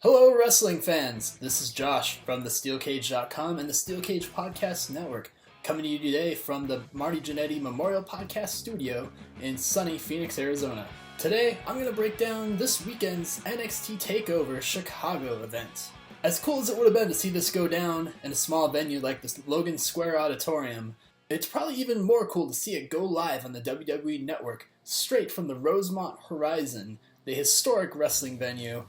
Hello, wrestling fans! This is Josh from TheSteelCage.com and the Steel Cage Podcast Network, coming to you today from the Marty Jannetty Memorial Podcast Studio in sunny Phoenix, Arizona. Today, I'm going to break down this weekend's NXT TakeOver Chicago event. As cool as it would have been to see this go down in a small venue like the Logan Square Auditorium, it's probably even more cool to see it go live on the WWE Network, straight from the Rosemont Horizon, the historic wrestling venue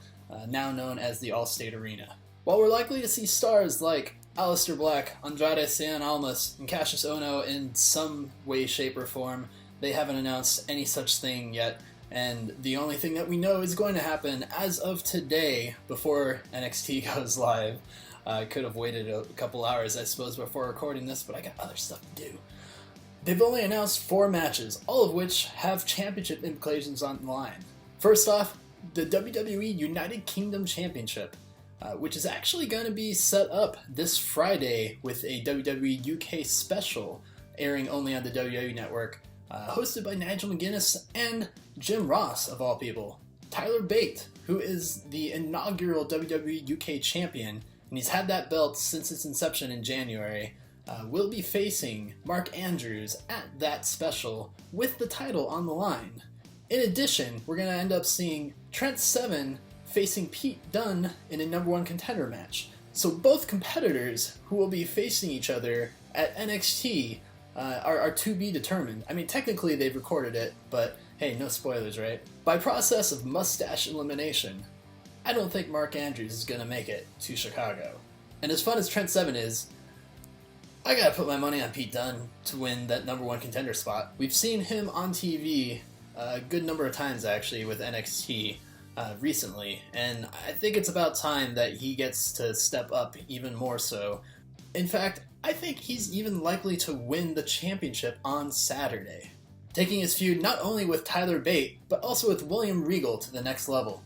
now known as the Allstate Arena. While we're likely to see stars like Aleister Black, Andrade Cien Almas, and Cassius Ohno in some way, shape, or form, they haven't announced any such thing yet, and the only thing that we know is going to happen as of today, before NXT goes live. I could have waited a couple hours, I suppose, before recording this, but I got other stuff to do. They've only announced 4 matches, all of which have championship implications on the line. First off, the WWE United Kingdom Championship, which is actually going to be set up this Friday with a WWE UK special airing only on the WWE Network, hosted by Nigel McGuinness and Jim Ross, of all people. Tyler Bate, who is the inaugural WWE UK champion, and he's had that belt since its inception in January, will be facing Mark Andrews at that special with the title on the line. In addition, we're going to end up seeing Trent Seven facing Pete Dunne in a number 1 contender match. So both competitors who will be facing each other at NXT are to be determined. I mean, technically they've recorded it, but hey, no spoilers, right? By process of mustache elimination, I don't think Mark Andrews is going to make it to Chicago. And as fun as Trent Seven is, I gotta put my money on Pete Dunne to win that number 1 contender spot. We've seen him on TV a good number of times, actually, with NXT recently, and I think it's about time that he gets to step up even more so. In fact, I think he's even likely to win the championship on Saturday, taking his feud not only with Tyler Bate, but also with William Regal to the next level.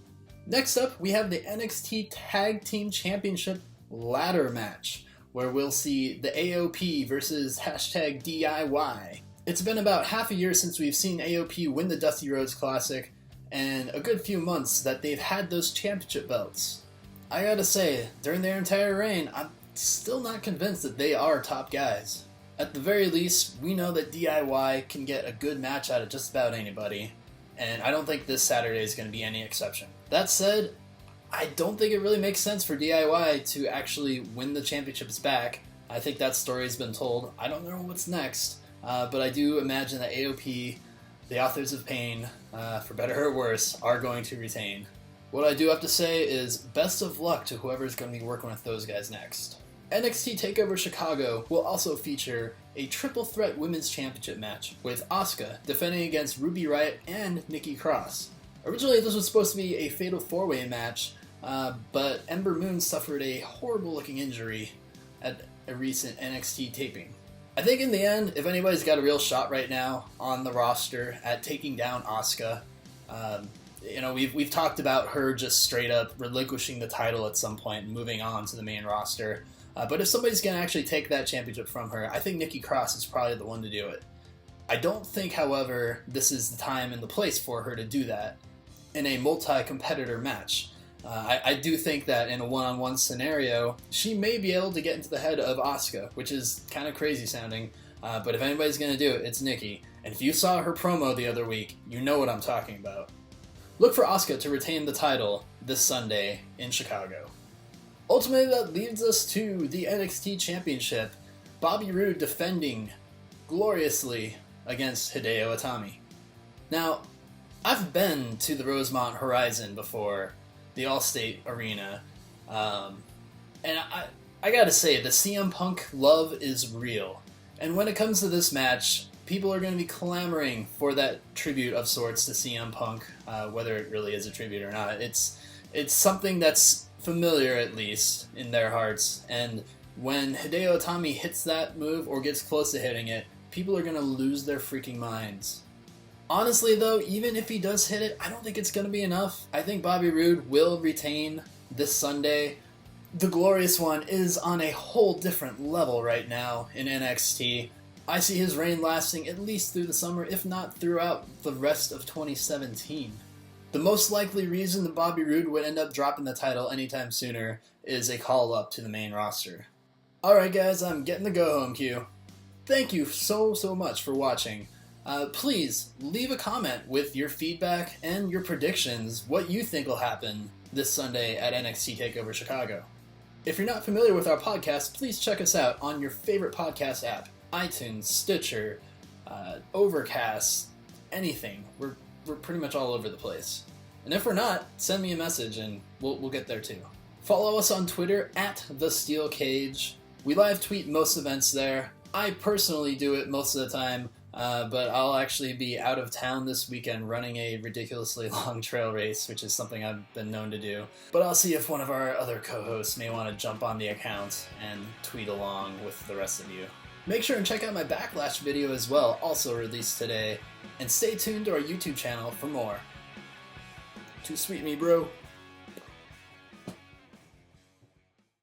Next up, we have the NXT Tag Team Championship ladder match, where we'll see the AOP versus #DIY. It's been about half a year since we've seen AOP win the Dusty Rhodes Classic, and a good few months that they've had those championship belts. I gotta say, during their entire reign, I'm still not convinced that they are top guys. At the very least, we know that DIY can get a good match out of just about anybody, and I don't think this Saturday is going to be any exception. That said, I don't think it really makes sense for DIY to actually win the championships back. I think that story's been told. I don't know what's next. But I do imagine that AOP, the Authors of Pain, for better or worse, are going to retain. What I do have to say is best of luck to whoever's going to be working with those guys next. NXT TakeOver Chicago will also feature a triple threat women's championship match, with Asuka defending against Ruby Riott and Nikki Cross. Originally this was supposed to be a fatal 4-way match, but Ember Moon suffered a horrible looking injury at a recent NXT taping. I think in the end, if anybody's got a real shot right now on the roster at taking down Asuka, we've talked about her just straight up relinquishing the title at some point and moving on to the main roster. But if somebody's going to actually take that championship from her, I think Nikki Cross is probably the one to do it. I don't think, however, this is the time and the place for her to do that in a multi-competitor match. I do think that in a one-on-one scenario, she may be able to get into the head of Asuka, which is kind of crazy sounding, but if anybody's going to do it, it's Nikki. And if you saw her promo the other week, you know what I'm talking about. Look for Asuka to retain the title this Sunday in Chicago. Ultimately, that leads us to the NXT Championship, Bobby Roode defending gloriously against Hideo Itami. Now, I've been to the Rosemont Horizon before, the Allstate Arena, and I gotta say, the CM Punk love is real. And when it comes to this match, people are going to be clamoring for that tribute of sorts to CM Punk, whether it really is a tribute or not. It's something that's familiar, at least, in their hearts, and when Hideo Itami hits that move or gets close to hitting it, people are going to lose their freaking minds. Honestly, though, even if he does hit it, I don't think it's going to be enough. I think Bobby Roode will retain this Sunday. The Glorious One is on a whole different level right now in NXT. I see his reign lasting at least through the summer, if not throughout the rest of 2017. The most likely reason that Bobby Roode would end up dropping the title anytime sooner is a call-up to the main roster. Alright guys, I'm getting the go-home cue. Thank you so much for watching. Please leave a comment with your feedback and your predictions, what you think will happen this Sunday at NXT TakeOver Chicago. If you're not familiar with our podcast, please check us out on your favorite podcast app. iTunes, Stitcher, Overcast, anything. We're pretty much all over the place. And if we're not, send me a message and we'll get there too. Follow us on Twitter at The Steel Cage. We live tweet most events there. I personally do it most of the time, but I'll actually be out of town this weekend running a ridiculously long trail race, which is something I've been known to do. But I'll see if one of our other co-hosts may want to jump on the account and tweet along with the rest of you. Make sure and check out my Backlash video as well, also released today, and stay tuned to our YouTube channel for more. Too sweet me, bro.